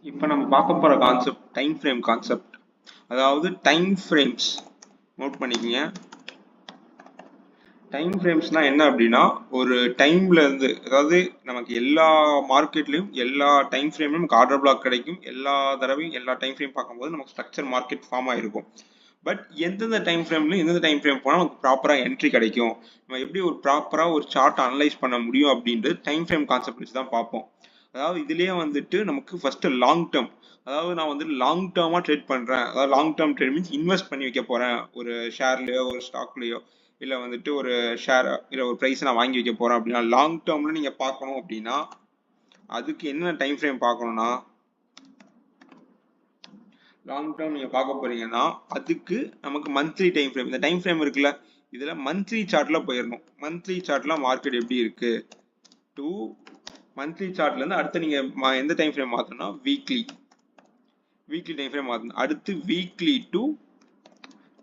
இப்போ நம்ம பார்க்க போற கான்செப்ட் டைம் ஃப்ரேம் கான்செப்ட். அதாவது டைம் ஃப்ரேம்ஸ் நோட் பண்ணிக்கங்க. டைம் ஃப்ரேம்ஸ்னா என்ன அப்படின்னா, ஒரு டைம்ல இருந்து, அதாவது நமக்கு எல்லா மார்க்கெட்லயும் எல்லா டைம் ஃப்ரேம்லயும் நமக்கு ஆர்டர் பிளாக் கிடைக்கும். எல்லா தடவையும் எல்லா டைம் ஃப்ரேம் பார்க்கும்போது நமக்கு ஸ்ட்ரக்சர் மார்க்கெட் ஃபார்ம் ஆயிருக்கும். பட் எந்தெந்த டைம் ஃப்ரேம்ல எந்தெந்த டைம் ஃப்ரேம் போனால் நமக்கு ப்ராப்பராக என்ட்ரி கிடைக்கும், நம்ம எப்படி ஒரு ப்ராப்பராக ஒரு சார்ட் அனலைஸ் பண்ண முடியும் அப்படின்றது டைம் ஃப்ரேம் கான்செப்ட் வச்சு தான் பார்ப்போம். அதாவது இதுலயே வந்துட்டு நமக்கு ஃபர்ஸ்ட் லாங் டேர்ம், அதாவது நான் வந்து லாங் டேர்மா ட்ரேட் பண்றேன், அதாவது long term trade means invest பண்ணி வைக்க போறேன் ஒரு ஷேர்லயோ ஒரு ஸ்டாக்லயோ, இல்ல வந்துட்டு ஒரு ஷேர் இல்ல ஒரு பிரைஸ் நான் வாங்கி வைக்க போறேன் அப்படின்னா லாங் டேர்ம்ல நீங்க பார்க்கணும் அப்படின்னா அதுக்கு என்ன டைம் ஃப்ரேம் பார்க்கணும்னா, லாங் டேர்ம் நீங்க பார்க்க போறீங்கன்னா அதுக்கு நமக்கு மந்த்லி டைம் ஃப்ரேம், இந்த டைம் ஃப்ரேம் இருக்குல்ல, இதுல மந்த்லி சார்ட்ல போயிடணும். மந்த்லி சார்ட்ல மார்க்கெட் எப்படி இருக்கு டு மந்த்லி சார்ட்ல இருந்து அடுத்து நீங்க எந்த டைம் ஃப்ரேம் மாத்தணும்னா வீக்லி டைம் ஃப்ரேம் மாத்தணும். அடுத்து weekly to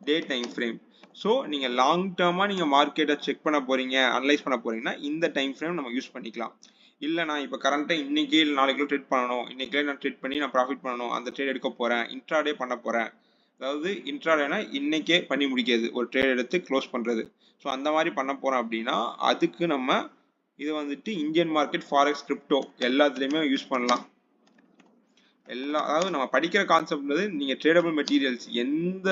day time frame. So நீங்க லாங் டேர்மா நீங்க மார்க்கெட்டை செக் பண்ண போறீங்க, அனலைஸ் பண்ண போறீங்கன்னா இந்த டைம் ஃப்ரேம் நம்ம யூஸ் பண்ணிக்கலாம். இல்ல நான் இப்போ கரண்டா இன்னைக்கே இல்லை நாளைக்குள்ள ட்ரேட் பண்ணணும், இன்னைக்கே நான் ட்ரேட் பண்ணி நான் ப்ராஃபிட் பண்ணணும், அந்த ட்ரேட் எடுக்க போறேன், இன்ட்ராடே பண்ண போறேன். அதாவது இன்ட்ராடேனா இன்னைக்கே பண்ணி முடிக்கிறது, ஒரு ட்ரேட் எடுத்து க்ளோஸ் பண்றது. ஸோ அந்த மாதிரி பண்ண போறோம் அப்படின்னா அதுக்கு நம்ம இது வந்துட்டு இந்தியன் மார்க்கெட், ஃபாரெக்ஸ், கிரிப்டோ எல்லாத்துலேயுமே யூஸ் பண்ணலாம். அதாவது நம்ம படிக்கிற கான்செப்ட் நீங்க ட்ரேடபிள் மெட்டீரியல்ஸ் எந்த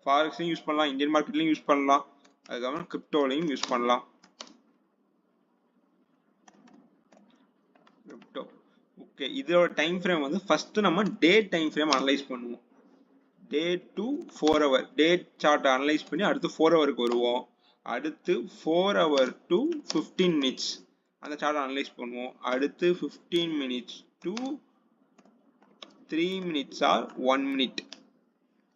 ஃபாரெக்ஸ்லையும் யூஸ் பண்ணலாம், இந்தியன் மார்க்கெட்லையும் யூஸ் பண்ணலாம், அதுக்கப்புறம் கிரிப்டோலையும் யூஸ் பண்ணலாம். Crypto okay. இதோட டைம் ஃப்ரேம் வந்து ஃபர்ஸ்ட் நம்ம டே டைம் ஃப்ரேம் அனலைஸ் பண்ணுவோம். Day to 4 hour day chart analyse பண்ணி அடுத்து 4 ஹவருக்கு வருவோம். அடுத்து 4 hour டு 15 minutes அந்த சார்ட் அனலைஸ் பண்ணுவோம். அடுத்து 15 minutes to 3 minutes or 1 minute.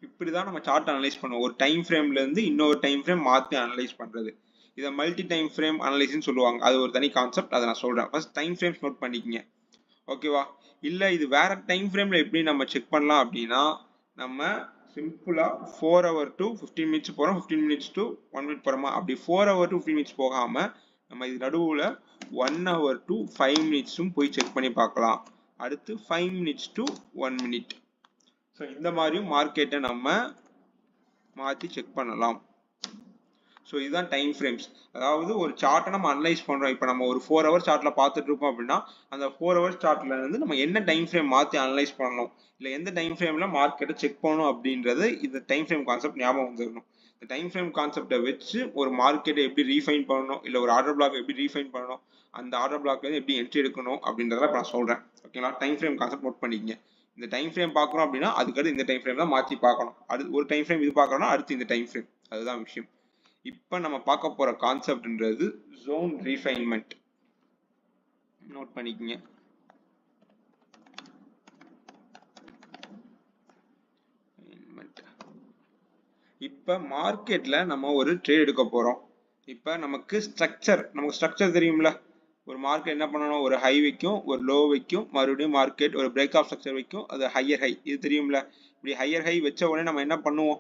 இப்படிதான் நம்ம சார்ட் அனலைஸ் பண்ணுவோம். ஒரு டைம் ஃப்ரேம்ல இருந்து இன்னொரு டைம் ஃப்ரேம் மாற்றி அனலைஸ் பண்றது இதை மல்டி டைம் ஃப்ரேம் அனலைஸ்னு சொல்லுவாங்க. அது ஒரு தனி கான்செப்ட், அதை நான் சொல்றேன். ஃபர்ஸ்ட் டைம் ஃப்ரேம்ஸ் நோட் பண்ணிக்கங்க, ஓகேவா? இல்ல இது வேற டைம் ஃப்ரேம்ல எப்படி நம்ம செக் பண்ணலாம் அப்படின்னா, நம்ம சிம்பிளா 4 hour டு 15 minutes போறோம், 15 minutes டு 1 minute போறோமா, அப்படி 4 hour டு 15 minutes போகாம நம்ம இது நடுவுல 1 hour டு 5 minutesம் போய் செக் பண்ணி பார்க்கலாம். அடுத்து 5 minutes டு 1 minute. ஸோ இந்த மாதிரியும் மார்க்கெட்டை நம்ம மாற்றி செக் பண்ணலாம். ஸோ இதுதான் டைம் ஃப்ரேம்ஸ். அதாவது ஒரு சார்ட்டை நம்ம அனலைஸ் பண்ணுறோம். இப்போ நம்ம ஒரு 4 hour சார்ட்டில் பார்த்துட்டு இருக்கோம் அப்படின்னா அந்த 4 hour சார்ட்ல இருந்து நம்ம என்ன டைம் ஃப்ரேம் மாற்றி அனலைஸ் பண்ணணும், இல்லை எந்த டைம் ஃப்ரேமில் மார்க்கெட்டை செக் பண்ணணும் அப்படின்றது இந்த டைம் ஃப்ரேம் கான்செப்ட் ஞாபகம் வந்துடணும். இந்த டைம் ஃப்ரேம் கான்செப்டை வச்சு ஒரு மார்க்கெட்டை எப்படி ரீஃபைன் பண்ணணும், இல்லை ஒரு ஆர்டர் பிளாக் எப்படி ரீஃபைன் பண்ணணும், அந்த ஆர்டர் பிளாக்ல எப்படி என்ட்ரி எடுக்கணும் அப்படின்றத நான் சொல்கிறேன். ஓகேங்களா? டைம் ஃப்ரேம் கான்செப்ட் நோட் பண்ணிக்கங்க. இந்த டைம் ஃப்ரேம் பார்க்குறோம் அப்படின்னா அதுக்கடுத்து இந்த டைம் ஃப்ரேம் தான் மாற்றி பார்க்கணும். அடுத்து ஒரு டைம் ஃப்ரேம் இது பார்க்குறோம்னா அடுத்து இந்த டைம் ஃப்ரேம். அதுதான் விஷயம். இப்போ நம்ம பார்க்க போற கான்செப்ட்ன்றது ஜோன் ரீஃபைன்மெண்ட். நோட் பண்ணிக்கங்க. இப்போ மார்க்கெட்ல நம்ம ஒரு ட்ரேட் எடுக்க போறோம். இப்போ நமக்கு ஸ்ட்ரக்சர் தெரியும்ல. ஒரு மார்க்கெட் என்ன பண்ணணும், ஒரு ஹை வைக்கும், ஒரு லோ வைக்கும், மறுபடியும் மார்க்கெட் ஒரு பிரேக் ஆஃப் ஸ்ட்ரக்சர் வைக்கும், அது ஹையர் ஹை, இது தெரியும்ல. இப்படி ஹையர் ஹை வச்ச உடனே நம்ம என்ன பண்ணுவோம்,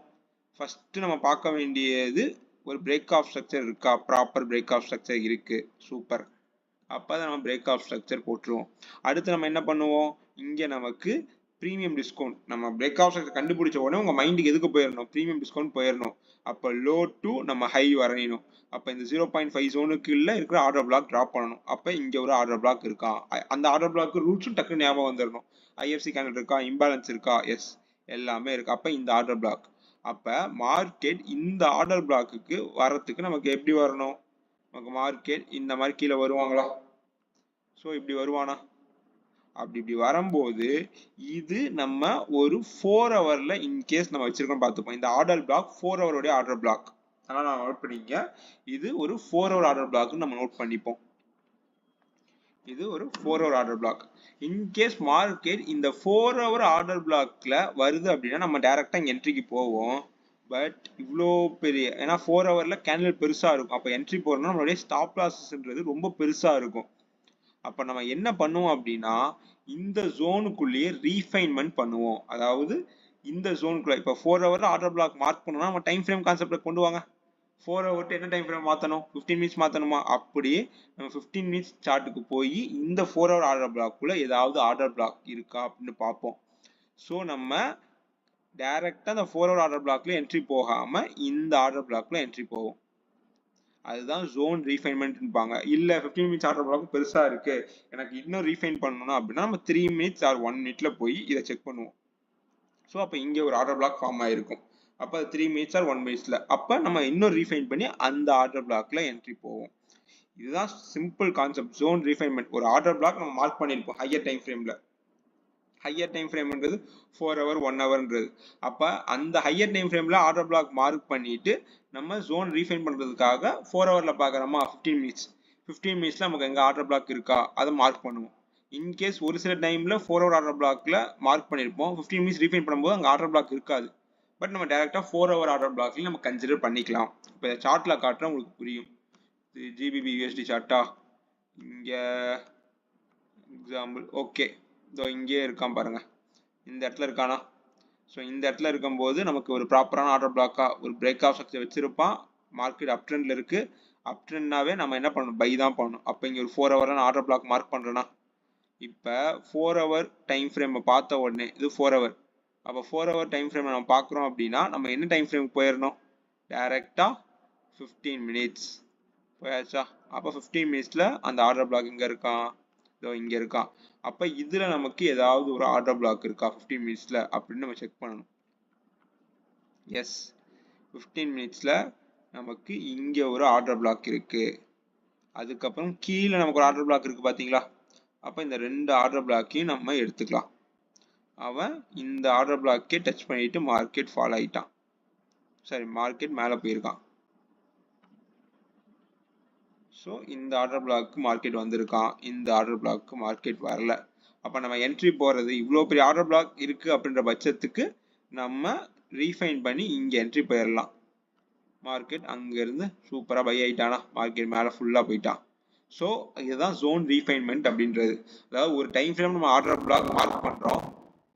ஃபர்ஸ்ட் நம்ம பார்க்க வேண்டியது ஒரு பிரேக் ஆஃப் ஸ்ட்ரக்சர் இருக்கா, ப்ராப்பர் பிரேக் ஆஃப் ஸ்ட்ரக்சர் இருக்கு, சூப்பர். அப்பதான் நம்ம பிரேக் ஆஃப் ஸ்ட்ரக்சர் போட்டுருவோம். அடுத்து நம்ம என்ன பண்ணுவோம், இங்க நமக்கு ப்ரீமியம் டிஸ்கவுண்ட், நம்ம பிரேக் ஆஃப் ஸ்ட்ரக்சர் கண்டுபிடிச்ச உடனே உங்க மைண்டுக்கு எதுக்கு போயிடணும், ப்ரீமியம் டிஸ்கவுண்ட் போயிடணும். அப்போ லோ டு நம்ம ஹை வரையணும். அப்போ இந்த 0.5 ஜோனுக்கு இருக்கிற ஆர்டர் பிளாக் டிராப் பண்ணணும். அப்போ இங்க ஒரு ஆர்டர் பிளாக் இருக்கா, அந்த ஆர்டர் பிளாக் ரூட்ஸும் டக்குன்னு ஞாபகம் வந்துடணும். ஐஎஃப்சி கேண்டில் இருக்கா, இம்பேலன்ஸ் இருக்கா, எஸ் எல்லாமே இருக்கு. அப்போ இந்த ஆர்டர் பிளாக். அப்போ மார்க்கெட் இந்த ஆர்டர் பிளாக்குக்கு வரத்துக்கு நமக்கு எப்படி வரணும், நமக்கு மார்க்கெட் இந்த மாதிரி கீழே வருவாங்களா, ஸோ இப்படி வருவானா, இப்படி வரும்போது இது நம்ம ஒரு 4 ஹவர்ல இன்கேஸ் நம்ம வச்சிருக்கோம் பார்த்துப்போம். இந்த ஆர்டர் பிளாக் 4 ஹவருடைய ஆர்டர் பிளாக். அதனால நான் நோட் பண்ணிக்க, இது ஒரு 4 ஹவர் ஆர்டர் பிளாக் நம்ம நோட் பண்ணிப்போம். இது ஒரு 4 hour order black. In case market இந்த 4 ஹவர் ஆர்டர் பிளாக்ல வருது அப்படின்னா நம்ம டைரக்டா என்ட்ரிக்கு போவோம். பட் இவ்வளோ பெரிய, ஏன்னா 4 ஹவர்ல கேண்டில் பெருசா இருக்கும். அப்போ என்ட்ரி போறோம்னா நம்மளுடைய ஸ்டாப் லாஸஸ்ன்றது ரொம்ப பெருசா இருக்கும். அப்ப நம்ம என்ன பண்ணுவோம் அப்படின்னா இந்த ஜோனுக்குள்ளேயே ரீஃபைன்மெண்ட் பண்ணுவோம். அதாவது இந்த ஜோனுக்குள்ள இப்போ 4 ஹவர்ல ஆர்டர் பிளாக் மார்க் பண்ணோம்னா நம்ம டைம் ஃப்ரேம் கான்செப்ட்ல கொண்டு வாங்க. 4 hour என்ன டைம் ஃப்ரேம் மாற்றணும், 15 மினிட்ஸ் மாற்றணுமா? அப்படியே நம்ம 15 மினிட்ஸ் சார்ட்டுக்கு போய் இந்த 4 hour ஆர்டர் பிளாக்குள்ள ஏதாவது ஆர்டர் பிளாக் இருக்கா அப்படின்னு பார்ப்போம். ஸோ நம்ம டைரக்டா அந்த 4 hour ஆர்டர் பிளாக்ல என்ட்ரி போகாம இந்த ஆர்டர் பிளாக்ல என்ட்ரி போவோம். அதுதான் ஜோன் ரீஃபைன்மெண்ட்பாங்க. இல்ல 15 மினிட்ஸ் ஆர்டர் பிளாக் பெருசா இருக்கு, எனக்கு இன்னும் ரீஃபைன் பண்ணணும் அப்படின்னா நம்ம 3 மினிட்ஸ் ஆர் 1 மினிட்ல போய் இதை செக் பண்ணுவோம். ஸோ அப்போ இங்கே ஒரு ஆர்டர் பிளாக் ஃபார்ம் ஆயிருக்கும். அப்போ 3 மினிட்ஸ் ஆர் 1 மினிட்ஸ்ல அப்போ நம்ம இன்னும் ரீஃபைன் பண்ணி அந்த ஆர்டர் பிளாக்ல என்ட்ரி போவோம். இதுதான் சிம்பிள் கான்செப்ட் ஜோன் ரீஃபைன்மெண்ட். ஒரு ஆர்டர் பிளாக் நம்ம மார்க் பண்ணியிருப்போம் ஹையர் டைம் ஃப்ரேம்ல. ஹையர் டைம் ஃப்ரேம்ன்றது 4 hour 1 hourன்றது. அப்போ அந்த ஹையர் டைம் ஃப்ரேம்ல ஆர்டர் பிளாக் மார்க் பண்ணிட்டு நம்ம ஜோன் ரீஃபைன் பண்றதுக்காக 4 hourல பார்க்குறோமா 15 மினிட்ஸ் 15 மினிட்ஸ்ல நமக்கு எங்க ஆர்டர் பிளாக் இருக்கா அதை மார்க் பண்ணுவோம். இன்கேஸ் ஒரு சில டைம்ல 4 hour ஆர்டர் பிளாக்ல மார்க் பண்ணியிருப்போம், 15 மினிட்ஸ் ரீஃபைன் பண்ணும்போது அங்கே ஆர்டர் பிளாக் இருக்காது. பட் நம்ம டேரக்டா 4 hour ஆர்டர் பிளாக்ல நம்ம கன்சிடர் பண்ணிக்கலாம். இப்போ சார்ட்ல காட்டுறேன் உங்களுக்கு புரியும். ஜிபிபி யூஎஸ்டி சார்ட்டா, இங்க எக்ஸாம்பிள் ஓகே இதோ இங்கே இருக்கான் பாருங்க, இந்த இடத்துல இருக்கானா? ஸோ இந்த இடத்துல இருக்கும்போது நமக்கு ஒரு ப்ராப்பரான ஆர்டர் பிளாக்கா ஒரு பிரேக் ஆஃப் ஸ்ட்ரக்சர் வச்சிருப்பான். மார்க்கெட் அப் ட்ரெண்ட்ல இருக்கு. அப் ட்ரெண்ட்னாவே நம்ம என்ன பண்ணணும், பை தான் பண்ணணும். அப்போ இங்கே ஒரு 4 hour ஆர்டர் பிளாக் மார்க் பண்றேன்னா இப்போ 4 hour டைம் ஃப்ரேம் பார்த்த உடனே இது 4 hour. அப்போ 4 hour டைம் ஃப்ரேம் நம்ம பார்க்குறோம் அப்படின்னா நம்ம என்ன டைம் ஃப்ரேம் போயிடணும், டைரக்டா 15 மினிட்ஸ் போயாச்சா? அப்போ 15 மினிட்ஸ்ல அந்த ஆர்டர் பிளாக் இங்க இருக்கான், இதோ இங்க இருக்கான். அப்போ இதுல நமக்கு ஏதாவது ஒரு ஆர்டர் பிளாக் இருக்கா 15 மினிட்ஸ்ல அப்படின்னு நம்ம செக் பண்ணணும். எஸ், 15 மினிட்ஸ்ல நமக்கு இங்க ஒரு ஆர்டர் பிளாக் இருக்கு. அதுக்கப்புறம் கீழே நமக்கு ஒரு ஆர்டர் பிளாக் இருக்கு பாத்தீங்களா? அப்போ இந்த ரெண்டு ஆர்டர் பிளாக்கையும் நம்ம எடுத்துக்கலாம். அவன் இந்த ஆர்டர் பிளாக்கே டச் பண்ணிட்டு மார்க்கெட் ஃபால் ஆயிட்டான். சரி, மார்க்கெட் மேலே போயிருக்கான். ஸோ இந்த ஆர்டர் பிளாக்கு மார்க்கெட் வந்திருக்கான், இந்த ஆர்டர் பிளாக்கு மார்க்கெட் வரல. அப்போ நம்ம என்ட்ரி போகிறது இவ்வளோ பெரிய ஆர்டர் பிளாக் இருக்கு அப்படின்ற பட்சத்துக்கு நம்ம ரீஃபைன் பண்ணி இங்கே என்ட்ரி போயிடலாம். மார்க்கெட் அங்கேருந்து சூப்பராக பை ஆயிட்டானா, மார்க்கெட் மேலே ஃபுல்லாக போயிட்டான். ஸோ இதுதான் ஜோன் ரீஃபைன்மெண்ட் அப்படின்றது. அதாவது ஒரு டைம் ஃப்ரேம் நம்ம ஆர்டர் பிளாக் மார்க் பண்ணுறோம்,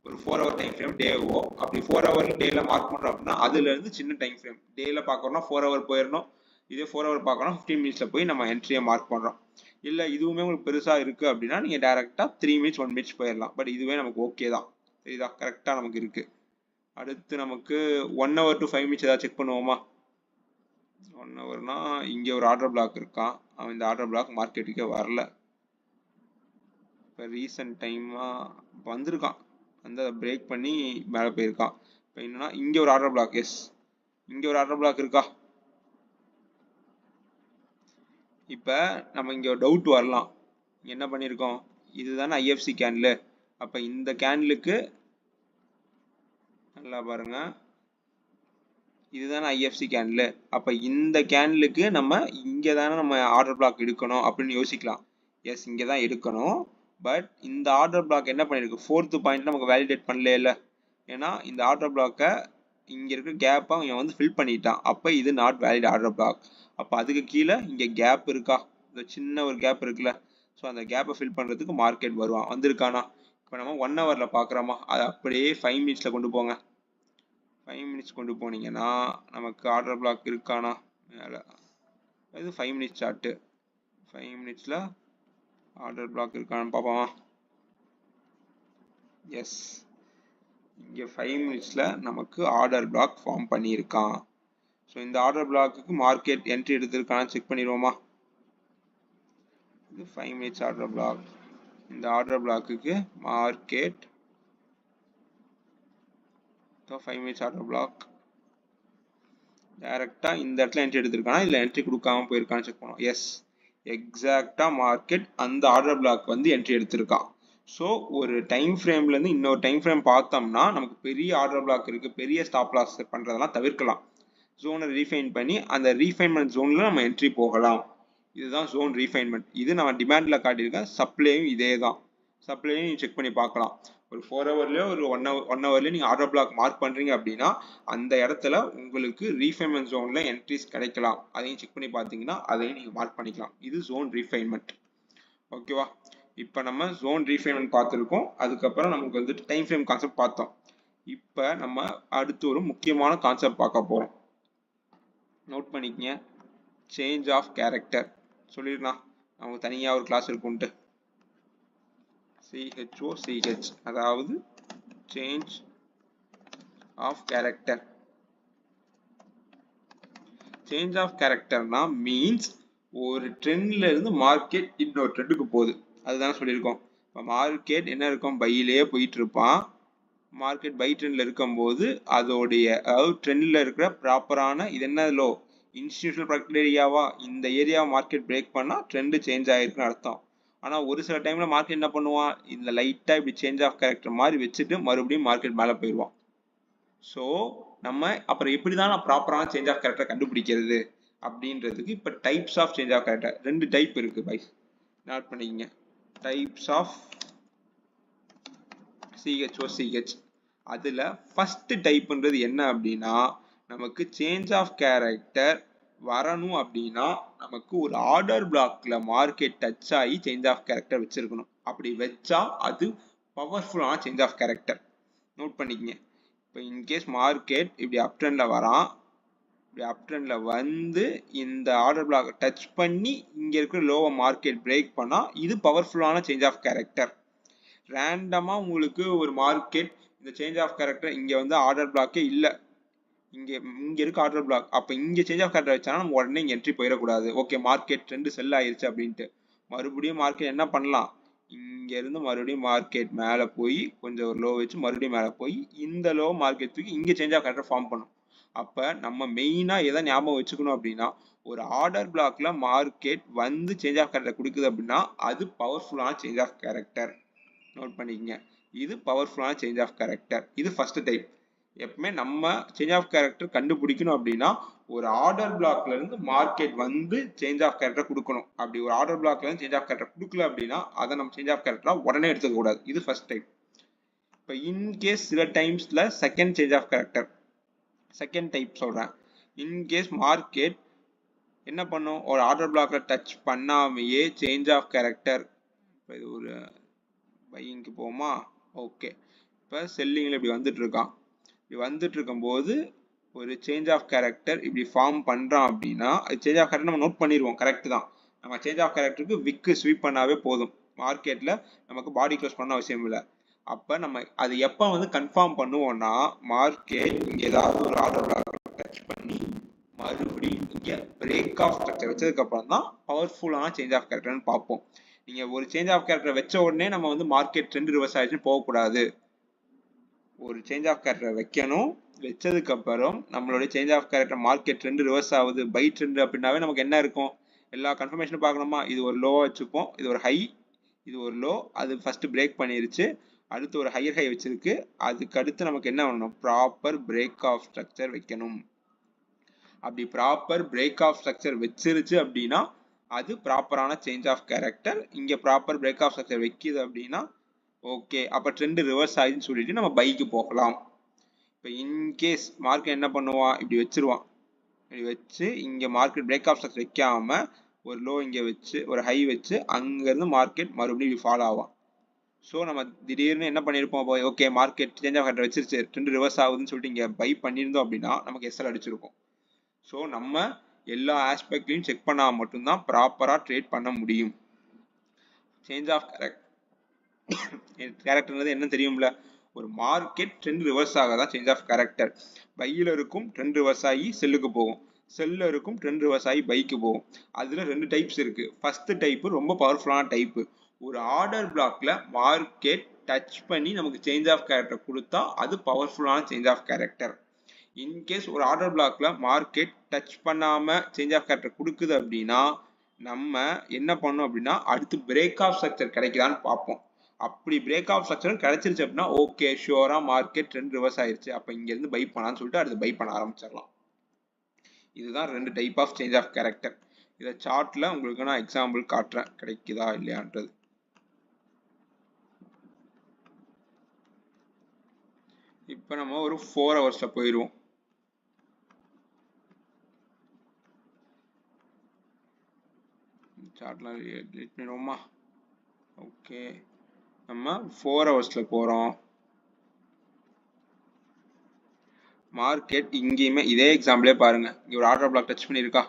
ஒரு 4 hour டைம் ஃப்ரேம் டேவோ, அப்படி 4 hour டேல மார்க் பண்ணுறோம் அப்படின்னா அதுல இருந்து சின்ன டைம் ஃப்ரேம் டேல பார்க்கறோம்னா 4 hour போயிடணும். இதே 4 hour பார்க்கணும் 15 மினிட்ஸ்ல போய் நம்ம என்ட்ரியை மார்க் பண்றோம். இல்லை இதுவுமே உங்களுக்கு பெருசா இருக்கு அப்படின்னா நீங்க டைரக்டா 3 மினிட்ஸ் 1 மினிட்ஸ் போயிடலாம். பட் இதுவே நமக்கு ஓகே தான், சரிதா, கரெக்டா நமக்கு இருக்கு. அடுத்து நமக்கு 1 hour to 5 மினிட்ஸ் ஏதாவது செக் பண்ணுவோமா? 1 hourனா இங்கே ஒரு ஆர்டர் பிளாக் இருக்கான், அவன் இந்த ஆர்டர் பிளாக் மார்க்கெட்டுக்கே வரல. இப்போ ரீசன்ட் டைமா வந்திருக்கான், வந்து அதை பிரேக் பண்ணி மேலே போயிருக்கான். இப்போ என்னன்னா இங்கே ஒரு ஆர்டர் பிளாக், எஸ் இங்கே ஒரு ஆர்டர் பிளாக் இருக்கா? இப்போ நம்ம இங்கே ஒரு டவுட் வரலாம், என்ன பண்ணியிருக்கோம், இதுதானே ஐஎஃப்சி கேண்டில். அப்போ இந்த கேண்டிலுக்கு நல்லா பாருங்க, இதுதானே ஐஎஃப்சி கேண்டில். அப்போ இந்த கேண்டிலுக்கு நம்ம இங்கே தானே நம்ம ஆர்டர் பிளாக் எடுக்கணும் அப்படின்னு யோசிக்கலாம். எஸ், இங்கே தான் எடுக்கணும். பட் இந்த ஆர்டர் பிளாக் என்ன பண்ணிருக்கு, 4th பாயிண்ட் நமக்கு வேலிடேட் பண்ணல இல்லை. ஏன்னா இந்த ஆர்டர் பிளாக்கை இங்கே இருக்க கேப்பை அவன் வந்து ஃபில் பண்ணிட்டான். அப்போ இது நாட் வேலிட் ஆர்டர் பிளாக். அப்போ அதுக்கு கீழே இங்கே கேப் இருக்கா, இந்த சின்ன ஒரு கேப் இருக்குல்ல, ஸோ அந்த கேப்பை ஃபில் பண்ணுறதுக்கு மார்க்கெட் வருவான், வந்திருக்கானா? இப்போ நம்ம 1 hourல பார்க்குறோமா, அதை அப்படியே 5 மினிட்ஸில் கொண்டு போங்க. 5 மினிட்ஸ் கொண்டு போனீங்கன்னா நமக்கு ஆர்டர் பிளாக் இருக்கானா மேலே, இது 5 மினிட்ஸ் சார்ட்டு. 5 மினிட்ஸில் ஆர்டர் பிளாக் இருக்கான்னு பார்ப்போமா? எஸ், இங்கே 5 மினிட்ஸில் நமக்கு ஆர்டர் பிளாக் ஃபார்ம் பண்ணியிருக்கான். ஸோ இந்த ஆர்டர் பிளாக்குக்கு மார்க்கெட் என்ட்ரி எடுத்திருக்கான்னு செக் பண்ணிடுவோமா? இது 5 மினிட்ஸ் ஆர்டர் பிளாக். இந்த ஆர்டர் பிளாக்குக்கு மார்க்கெட் 5 மினிட்ஸ் ஆர்டர் பிளாக் டைரக்டா இந்த இடத்துல என்ட்ரி எடுத்திருக்கானா இல்லை என்ட்ரி கொடுக்காம போயிருக்கான்னு செக் பண்ணுவோம். எஸ், எக்ஸாக்டா மார்க்கெட் அந்த ஆர்டர் பிளாக் வந்து என்ட்ரி எடுத்திருக்கான். ஸோ ஒரு டைம் ஃப்ரேம்லேருந்து இன்னொரு டைம் ஃப்ரேம் பார்த்தோம்னா நமக்கு பெரிய ஆர்டர் பிளாக் இருக்கு, பெரிய ஸ்டாப் லாஸ் பண்ணுறதெல்லாம் தவிர்க்கலாம். ஜோனை ரீஃபைன் பண்ணி அந்த ரீஃபைன்மெண்ட் ஜோனில் நம்ம என்ட்ரி போகலாம். இதுதான் ஜோன் ரீஃபைன்மெண்ட். இது நம்ம டிமாண்டில் காட்டியிருக்கேன். சப்ளையும் இதே தான், சப்ளையும் நீங்கள் செக் பண்ணி பார்க்கலாம். ஒரு 4 hourலயோ ஒரு 1 hourலயோ நீங்கள் ஆர்டர் பிளாக் மார்க் பண்ணுறீங்க அப்படின்னா அந்த இடத்துல உங்களுக்கு ரீஃபைன்மெண்ட் ஜோனில் என்ட்ரிஸ் கிடைக்கலாம். அதையும் செக் பண்ணி பார்த்தீங்கன்னா அதையும் நீங்கள் மார்க் பண்ணிக்கலாம். இது ஜோன் ரீஃபைன்மெண்ட். ஓகேவா? இப்போ நம்ம ஜோன் ரீஃபைன்மெண்ட் பார்த்துருக்கோம். அதுக்கப்புறம் நமக்கு வந்துட்டு டைம் ஃப்ரேம் கான்செப்ட் பார்த்தோம். இப்போ நம்ம அடுத்து ஒரு முக்கியமான கான்செப்ட் பார்க்க போகிறோம். நோட் பண்ணிக்கங்க. சேஞ்ச் ஆஃப் கேரக்டர் சொல்லிடலாம், அவங்க தனியாக ஒரு கிளாஸ் இருக்கும்ட்டு. CHOCH அதாவது change of character. Change of கேரக்டர்னா மீன்ஸ் ஒரு ட்ரெண்ட்ல இருந்து மார்க்கெட் இன்னொரு ட்ரெண்டுக்கு போகுது, அதுதான் சொல்லியிருக்கோம். இப்போ மார்க்கெட் என்ன இருக்கும், பையிலேயே போயிட்டு இருப்பான். மார்க்கெட் பை ட்ரெண்ட்ல இருக்கும்போது அதோடைய அதாவது ட்ரெண்ட்ல இருக்கிற ப்ராப்பரான இது என்ன லோ, இன்ஸ்டிடியூஷனல் ப்ராடக்ட் ஏரியாவா, இந்த ஏரியா மார்க்கெட் பிரேக் பண்ணா ட்ரெண்ட் சேஞ்ச் ஆயிருக்குன்னு அர்த்தம். ஆனா ஒரு சில டைம்ல மார்க்கெட் என்ன பண்ணுவான், இந்த லைட்டா இப்படி சேஞ்ச் ஆஃப் கேரக்டர் மாதிரி வச்சுட்டு மறுபடியும் மார்க்கெட் மேல போயிடுவான். ஸோ நம்ம அப்புறம் எப்படி தான் நான் ப்ராப்பரான சேஞ்ச் ஆஃப் கேரக்டர் கண்டுபிடிக்கிறது அப்படின்றதுக்கு இப்போ types of change of character 2 type இருக்கு பைஸ், நோட் பண்ணிக்கங்க. Types of CHOCH. அதுல ஃபர்ஸ்ட் டைப்ன்றது என்ன அப்படின்னா, நமக்கு சேஞ்ச் ஆஃப் கேரக்டர் வரணும் அப்படின்னா நமக்கு ஒரு ஆர்டர் பிளாக்ல மார்க்கெட் டச் ஆகி சேஞ்ச் ஆஃப் கேரக்டர் வச்சிருக்கணும். அப்படி வச்சா அது பவர்ஃபுல்லான சேஞ்ச் ஆஃப் கேரக்டர். நோட் பண்ணிக்கங்க. இப்போ இன்கேஸ் மார்க்கெட் இப்படி அப் ட்ரெண்ட்ல வரான், இப்படி அப் ட்ரெண்ட்ல வந்து இந்த ஆர்டர் பிளாக் டச் பண்ணி இங்க இருக்கிற லோவை மார்க்கெட் பிரேக் பண்ணா இது பவர்ஃபுல்லான சேஞ்ச் ஆஃப் கேரக்டர். ரேண்டமா உங்களுக்கு ஒரு மார்க்கெட் இந்த சேஞ்ச் ஆஃப் கேரக்டர் இங்க வந்து ஆர்டர் பிளாக்கே இல்லை, இங்க இருக்க ஆர்டர் பிளாக், அப்ப இங்க சேஞ்ச் ஆஃப் கேரக்டர் வச்சானா நம்ம உடனே இங்க என்ட்ரி போயிடக்கூடாது. ஓகே மார்க்கெட் ட்ரெண்ட் செல் ஆயிருச்சு அப்படின்ட்டு மறுபடியும் மார்க்கெட் என்ன பண்ணலாம், இங்க இருந்து மறுபடியும் மார்க்கெட் மேல போய் கொஞ்சம் ஒரு லோ வச்சு மறுபடியும் மேல போய் இந்த லோ மார்க்கெட் தூக்கி இங்க சேஞ்ச் ஆஃப் கேரக்டர் ஃபார்ம் பண்ணும். அப்ப நம்ம மெயினா எதை ஞாபகம் வச்சுக்கணும் அப்படின்னா, ஒரு ஆர்டர் பிளாக்ல மார்க்கெட் வந்து சேஞ்ச் ஆஃப் கேரக்டர் கொடுக்குது அப்படின்னா அது பவர்ஃபுல்லான சேஞ்ச் ஆஃப் கேரக்டர். நோட் பண்ணிக்கங்க, இது பவர்ஃபுல்லான சேஞ்ச் ஆஃப் கேரக்டர். இது ஃபர்ஸ்ட் டைப். எப்பவுமே நம்ம சேஞ்ச் ஆஃப் கேரக்டர் கண்டுபிடிக்கணும் அப்படின்னா ஒரு ஆர்டர் பிளாக்ல இருந்து மார்க்கெட் வந்து சேஞ்ச் ஆஃப் கேரக்டர் கொடுக்கணும். அப்படி ஒரு ஆர்டர் பிளாக்ல இருந்து சேஞ்ச் ஆஃப் கேரக்டர் கொடுக்கல அப்படின்னா அதை நம்ம சேஞ்ச் ஆஃப் கேரக்டரா உடனே எடுத்துக்க கூடாது. இது ஃபர்ஸ்ட் டைப். இப்போ இன்கேஸ் சில டைம்ஸ்ல second change of character, second type சொல்றேன். இன்கேஸ் மார்க்கெட் என்ன பண்ணும், ஒரு ஆர்டர் பிளாக்ல டச் பண்ணாமையே சேஞ்ச் ஆஃப் கேரக்டர், இது ஒரு பையிங்க்கு போமா, ஓகே இப்போ செல்லிங்ல இப்படி வந்துட்டு இருக்கான், இப்படி வந்துட்டு இருக்கும்போது ஒரு சேஞ்ச் ஆஃப் கேரக்டர் இப்படி ஃபார்ம் பண்றான் அப்படின்னா அது சேஞ்ச் ஆஃப் கேரக்டர் நம்ம நோட் பண்ணிடுவோம், கரெக்ட் தான். நம்ம சேஞ்ச் ஆஃப் கேரக்டருக்கு விக்கு ஸ்வீப் பண்ணாவே போதும், மார்க்கெட்ல நமக்கு பாடி க்ளோஸ் பண்ண அவசியம் இல்லை. அப்ப நம்ம அது எப்போ வந்து கன்ஃபார்ம் பண்ணுவோம்னா மார்க்கெட் இங்க ஏதாவது ஒரு ஆர்டர் பிளாக் டச் பண்ணி மறுபடியும் இங்க பிரேக் ஆஃப் ஸ்ட்ரக்சர் வச்சதுக்கு அப்புறம் தான் பவர்ஃபுல்லான சேஞ்ச் ஆஃப் கேரக்டர்னு பார்ப்போம். நீங்க ஒரு சேஞ்ச் ஆஃப் கேரக்டர் வச்ச உடனே நம்ம வந்து மார்க்கெட் ட்ரெண்ட் ரிவர்ஸ் ஆயிடுச்சுன்னு போகக்கூடாது. ஒரு சேஞ்ச் ஆஃப் கேரக்டர் வைக்கணும், வச்சதுக்கு அப்புறம் நம்மளுடைய change of character market trend reverse ஆகுது பை ட்ரெண்ட் அப்படின்னாவே நமக்கு என்ன இருக்கும், எல்லா கன்ஃபர்மேஷனும் பார்க்கணுமா, இது ஒரு லோவா வச்சுப்போம், இது ஒரு ஹை, இது ஒரு லோ, அது ஃபர்ஸ்ட் பிரேக் பண்ணிருச்சு, அடுத்து ஒரு ஹையர் ஹை வச்சிருக்கு, அதுக்கு அடுத்து நமக்கு என்ன பண்ணணும், ப்ராப்பர் பிரேக் ஆஃப் ஸ்ட்ரக்சர் வைக்கணும். அப்படி ப்ராப்பர் பிரேக் ஆஃப் ஸ்ட்ரக்சர் வச்சிருச்சு அப்படின்னா அது ப்ராப்பரான சேஞ்ச் ஆஃப் கேரக்டர். இங்க ப்ராப்பர் பிரேக் ஆஃப் ஸ்ட்ரக்சர் வைக்குது அப்படின்னா ஓகே அப்ப ட்ரெண்ட் ரிவர்ஸ் ஆயிடுன்னு சொல்லிட்டு நம்ம பைக்கு போகலாம். இப்போ இன்கேஸ் மார்க்கெட் என்ன பண்ணுவான், இப்படி வச்சிருவான், இப்படி வச்சு இங்க மார்க்கெட் பிரேக் ஆஃப் ஸ்ட்ரக்சர் வைக்காம ஒரு லோ இங்க வச்சு ஒரு ஹை வச்சு அங்கிருந்து மார்க்கெட் மறுபடியும் ஃபாலோ ஆகும். ஸோ நம்ம திடீர்னு என்ன பண்ணியிருப்போம், okay market change of character வச்சிருச்சு ட்ரெண்ட் ரிவர்ஸ் ஆகுதுன்னு சொல்லிட்டு இங்க பை பண்ணியிருந்தோம் அப்படின்னா நமக்கு எஸ்எல் அடிச்சிருக்கும். ஸோ நம்ம எல்லா ஆஸ்பெக்ட்லையும் செக் பண்ணால் மட்டும்தான் ப்ராப்பராக ட்ரேட் பண்ண முடியும். சேஞ்ச் ஆஃப் கேரக்டர்ன்றது என்ன தெரியும்ல, ஒரு மார்க்கெட் ட்ரெண்ட் ரிவர்ஸ் ஆகாதான் சேஞ்ச் ஆஃப் கேரக்டர். பையில் இருக்கும் ட்ரெண்ட் ரிவர்ஸ் ஆகி செல்லுக்கு போகும், செல்ல இருக்கும் ட்ரெண்ட் ரிவர்ஸ் ஆகி பைக்கு போகும். அதுல 2 டைப்ஸ் இருக்கு. ஃபர்ஸ்ட் டைப் ரொம்ப பவர்ஃபுல்லான டைப், ஒரு ஆர்டர் பிளாக்ல மார்க்கெட் டச் பண்ணி நமக்கு சேஞ்ச் ஆஃப் கேரக்டர் கொடுத்தா அது பவர்ஃபுல்லான சேஞ்ச் ஆஃப் கேரக்டர். இன்கேஸ் ஒரு ஆர்டர் பிளாக்ல மார்க்கெட் டச் பண்ணாம சேஞ்ச் ஆஃப் கேரக்டர் கொடுக்குது அப்படின்னா நம்ம என்ன பண்ணோம் அப்படின்னா அடுத்து பிரேக் ஆஃப் ஸ்ட்ரக்சர் கிடைக்குதான்னு பார்ப்போம். அப்படி பிரேக் ஆஃப் ஸ்ட்ரக்சர் கிடைச்சிருச்சு அப்படின்னா ஓகே ஷுவரா மார்க்கெட் ட்ரெண்ட் ரிவர்ஸ் ஆயிருச்சு, அப்ப இங்க இருந்து பை பண்ணலாம்னு சொல்லிட்டு அடுத்து பை பண்ண ஆரம்பிச்சிடலாம். இதுதான் 2 type of change of character. இதை சார்ட்ல உங்களுக்கு நான் எக்ஸாம்பிள் காட்டுறேன் கிடைக்குதா இல்லையான்றது. இப்போ நம்ம ஒரு 4 ஹவர்ஸ்ல போயிடுவோம். சார்ட்லாம் டெலிட் பண்ணிடுவோமா, ஓகே நம்ம 4 ஹவர்ஸ்ல போறோம். மார்க்கெட் இங்கேயுமே இதே எக்ஸாம்பிளே பாருங்க, இங்க ஒரு ஆர்டர் பிளாக் டச் பண்ணியிருக்கா.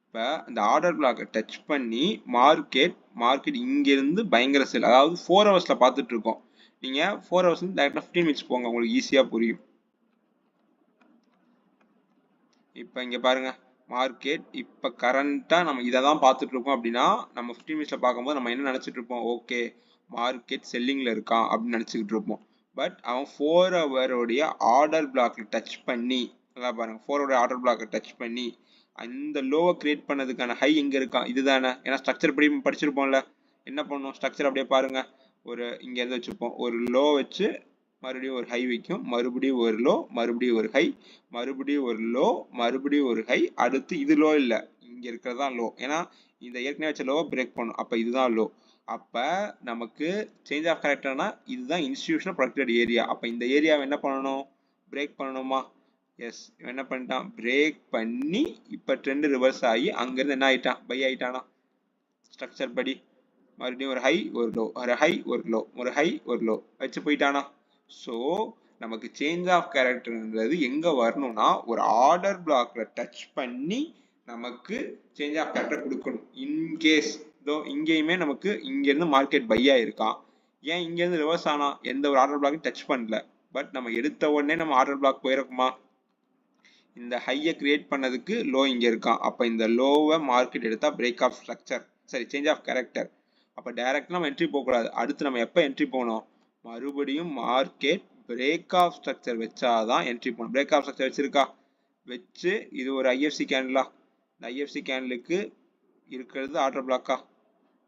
இப்போ இந்த ஆர்டர் பிளாக்கை டச் பண்ணி மார்க்கெட் இங்கிருந்து பயங்கர செல், அதாவது 4 ஹவர்ஸில் பார்த்துட்டு இருக்கோம். நீங்கள் 4 ஹவர்ஸ் டேரெக்டாக 15 மினிட்ஸ் போங்க, உங்களுக்கு ஈஸியாக புரியும். இப்போ இங்கே பாருங்க, மார்க்கெட் இப்போ கரண்ட்டாக நம்ம இதை தான் பார்த்துட்டு இருக்கோம். அப்படின்னா நம்ம 15 மினிட்ஸில் பார்க்கும்போது நம்ம என்ன நினச்சிட்டு இருப்போம், ஓகே மார்க்கெட் செல்லிங்கில் இருக்கான் அப்படின்னு நினச்சிக்கிட்டு இருப்போம். பட் அவன் 4 ஹவருடைய ஆர்டர் பிளாக்ல டச் பண்ணி, நல்லா பாருங்க, 4 ஹவருடைய ஆர்டர் பிளாக்கை டச் பண்ணி அந்த லோவை கிரியேட் பண்ணதுக்கான ஹை எங்கே இருக்கான், இதுதானே. ஏன்னா ஸ்ட்ரக்சர் படி படிச்சிருப்போம்ல, என்ன பண்ணும் ஸ்ட்ரக்சர் அப்படியே பாருங்க, ஒரு இங்கேருந்து வச்சுப்போம், ஒரு லோ வச்சு மறுபடியும் ஒரு ஹை வைக்கும், மறுபடியும் ஒரு லோ, மறுபடியும் ஒரு ஹை, மறுபடியும் ஒரு லோ, மறுபடியும் ஒரு ஹை, அடுத்து இது லோ இல்லை, இங்கே இருக்கிறதா லோ. ஏன்னா இந்த ஏற்கனவே வச்ச லோவை பிரேக் பண்ணும், அப்போ இதுதான் லோ. அப்போ நமக்கு சேஞ்ச் ஆஃப் கேரக்டர்னா இதுதான் இன்ஸ்டிடியூஷனல் ப்ரொடெக்டட் ஏரியா. அப்போ இந்த ஏரியாவை என்ன பண்ணணும், பிரேக் பண்ணணுமா. எஸ், என்ன பண்ணிட்டான், பிரேக் பண்ணி இப்போ ட்ரெண்ட் ரிவர்ஸ் ஆகி அங்கேருந்து என்ன ஆகிட்டான், பை ஆகிட்டானா. ஸ்ட்ரக்சர் படி மறுபடியும் ஒரு ஹை ஒரு லோ, ஒரு ஹை ஒரு லோ, ஒரு ஹை ஒரு லோ வச்சு போயிட்டானா. ஸோ நமக்கு சேஞ்ச் ஆஃப் கேரக்டர்ன்றது எங்கே வரணும்னா ஒரு ஆர்டர் பிளாக்ல டச் பண்ணி நமக்கு சேஞ்ச் ஆஃப் கேரக்டர் கொடுக்கணும். இன்கேஸ் இதோ இங்கேயுமே நமக்கு இங்கேருந்து மார்க்கெட் பை ஆயிருக்கான், ஏன் இங்கேருந்து ரிவர்ஸ் ஆனா, எந்த ஒரு ஆர்டர் பிளாக்கையும் டச் பண்ணல. பட் நம்ம எடுத்த உடனே நம்ம ஆர்டர் பிளாக் போயிருக்குமா, இந்த ஹையை கிரியேட் பண்ணதுக்கு லோ இங்கே இருக்கான். அப்போ இந்த லோவை மார்க்கெட் எடுத்தால் பிரேக் ஆஃப் ஸ்ட்ரக்சர், சரி சேஞ்ச் ஆஃப் கேரக்டர். அப்போ டைரக்டாக நம்ம என்ட்ரி போகக்கூடாது. அடுத்து நம்ம எப்போ என்ட்ரி போகணும், மறுபடியும் மார்க்கெட் பிரேக் ஆஃப் ஸ்ட்ரக்சர் வச்சாதான் என்ட்ரி போகணும். பிரேக் ஆஃப் ஸ்ட்ரக்சர் வச்சிருக்கா, வச்சு இது ஒரு ஐஎஃப்சி கேண்டிலா, இந்த ஐஎஃப்சி கேண்டிலுக்கு இருக்கிறது ஆர்டர் பிளாக்கா,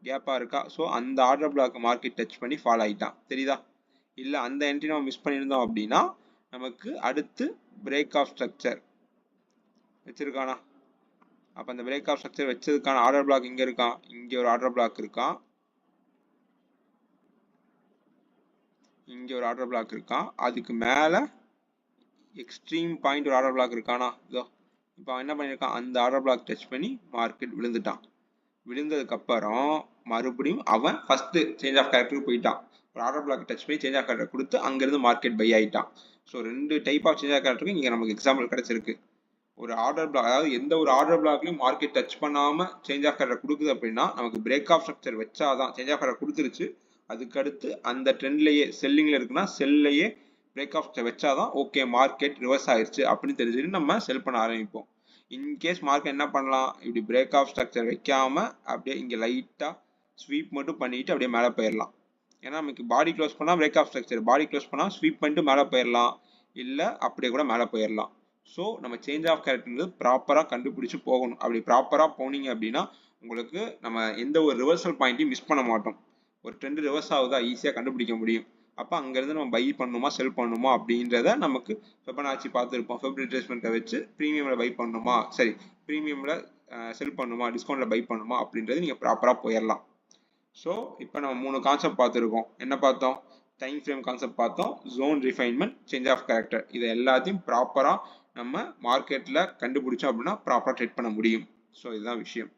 கேப்பாக இருக்கா. ஸோ அந்த ஆர்டர் பிளாக் மார்க்கெட் டச் பண்ணி ஃபாலோ ஆகிட்டான், தெரியுதா. இல்லை அந்த என்ட்ரி நம்ம மிஸ் பண்ணியிருந்தோம் அப்படின்னா நமக்கு அடுத்து பிரேக் ஆஃப் ஸ்ட்ரக்சர் வச்சிருக்கானா. அப்போ அந்த பிரேக் ஆஃப் ஸ்ட்ரக்சர் வச்சதுக்கான ஆர்டர் பிளாக் இங்கே இருக்கான், இங்கே ஒரு ஆர்டர் பிளாக் இருக்கான், இங்கே ஒரு ஆர்டர் பிளாக் இருக்கான், அதுக்கு மேலே எக்ஸ்ட்ரீம் பாயிண்ட் ஒரு ஆர்டர் பிளாக் இருக்கானா. இதோ இப்போ அவன் என்ன பண்ணியிருக்கான், அந்த ஆர்டர் பிளாக் டச் பண்ணி மார்க்கெட் விழுந்துட்டான். விழுந்ததுக்கப்புறம் மறுபடியும் அவன் ஃபஸ்ட்டு சேஞ்ச் ஆஃப் கேரக்டருக்கு போயிட்டான். ஒரு ஆர்டர் பிளாக் டச் பண்ணி சேஞ்ச் ஆஃப் கேரக்டர் கொடுத்து அங்கேருந்து மார்க்கெட் பை ஆகிட்டான். So 2 type of change of கேரக்டருக்கு இங்கே நமக்கு எக்ஸாம்பிள் கிடைச்சிருக்கு. ஒரு ஆர்டர் பிளாக், அதாவது எந்த ஒரு ஆர்டர் பிளாக்லையும் மார்க்கெட் டச் பண்ணாமல் சேஞ்ச் ஆஃப் கேரக்டர் கொடுக்குது அப்படின்னா நமக்கு பிரேக் ஆஃப் ஸ்ட்ரக்சர் வச்சாதான், சேஞ்ச் ஆஃப் கேரக்டர் கொடுத்துருச்சு, அதுக்கடுத்து அந்த ட்ரெண்ட்லேயே செல்லிங்கில் இருக்குன்னா செல்லையே பிரேக் ஆஃப் ஸ்ட்ரக்சர் வச்சாதான் ஓகே மார்க்கெட் ரிவர்ஸ் ஆயிடுச்சு அப்படின்னு தெரிஞ்சுட்டு நம்ம செல் பண்ண ஆரம்பிப்போம். இன்கேஸ் மார்க்கெட் என்ன பண்ணலாம், இப்படி பிரேக் ஆஃப் ஸ்ட்ரக்சர் வைக்காம அப்படியே இங்கே லைட்டாக ஸ்வீப் மட்டும் பண்ணிட்டு அப்படியே மேலே போயிடலாம். ஏன்னா நமக்கு பாடி க்ளோஸ் பண்ணால் break of structure, body close பண்ணால் ஸ்வீப் பண்ணிட்டு மேலே போயிடலாம், இல்லை அப்படியே கூட மேலே போயிடலாம். ஸோ நம்ம சேஞ்ச் ஆஃப் கேரக்டர் ப்ராப்பராக கண்டுபிடிச்சி போகணும். அப்படி ப்ராப்பராக போனீங்க அப்படின்னா உங்களுக்கு நம்ம எந்த ஒரு ரிவர்சல் பாயிண்ட்டையும் மிஸ் பண்ண மாட்டோம். ஒரு ட்ரெண்ட் ரிவர்ஸ் ஆகுதா ஈஸியாக கண்டுபிடிக்க முடியும். அப்போ அங்கேருந்து நம்ம பை பண்ணணுமா செல் பண்ணணுமா அப்படின்றத நமக்கு ஃபிபனாச்சி பார்த்துருப்போம். ஃபெப் ரிட்ரேஸ்மெண்ட்டை வச்சு ப்ரீமியமில் பை பண்ணணுமா, சரி ப்ரீமியமில் செல் பண்ணணுமா, டிஸ்கவுண்ட்டில் பை பண்ணணுமா அப்படின்றது நீங்கள் ப்ராப்பராக போயிடலாம். ஸோ இப்போ நம்ம 3 கான்செப்ட் பார்த்துருக்கோம். என்ன பார்த்தோம், டைம் ஃப்ரேம் கான்செப்ட் பார்த்தோம், zone refinement, change of character. இதை எல்லாத்தையும் ப்ராப்பராக நம்ம மார்க்கெட்டில் கண்டுபிடிச்சோம் அப்படின்னா ப்ராப்பராக ட்ரேட் பண்ண முடியும். ஸோ இதுதான் விஷயம்.